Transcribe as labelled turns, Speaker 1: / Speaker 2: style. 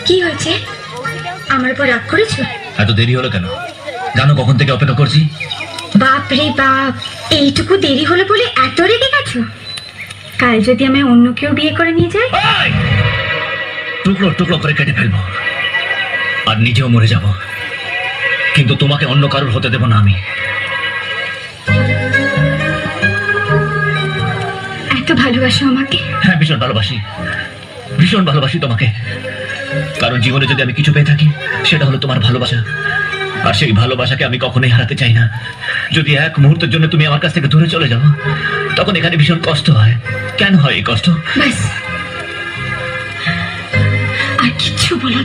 Speaker 1: কি হয়েছে? আমার উপর রাগ করেছো?
Speaker 2: এত দেরি হলো কেন? জানো কখন থেকে অপেক্ষা করছি?
Speaker 1: বাপ রে বাপ, এইটুকু দেরি হলো বলে এত রেগে গেছো? কাল যদি আমি অন্য কেউ বিয়ে করে নিয়ে যাই?
Speaker 2: এই! টুকরো টুকরো করে কেটে ফেলবো আর নিজেও মরে যাব, কিন্তু তোমাকে অন্য কারোর হতে দেব না আমি।
Speaker 1: এত ভালোবাসো আমাকে?
Speaker 2: হ্যাঁ, ভীষণ ভালোবাসি, ভীষণ ভালোবাসি তোমাকে। কারণ জীবনে যদি আমি কিছু পেয়ে থাকি সেটা হলো তোমার ভালোবাসা, আর সেই ভালোবাসাকে আমি কখনোই হারাতে চাই না। যদি এক মুহূর্তের জন্য তুমি আমার কাছ থেকে দূরে চলে যাও, তখন এখানে ভীষণ কষ্ট হয়। কেন হয় এই কষ্ট?
Speaker 1: ব্যাস, আর কিচ্ছু বলো।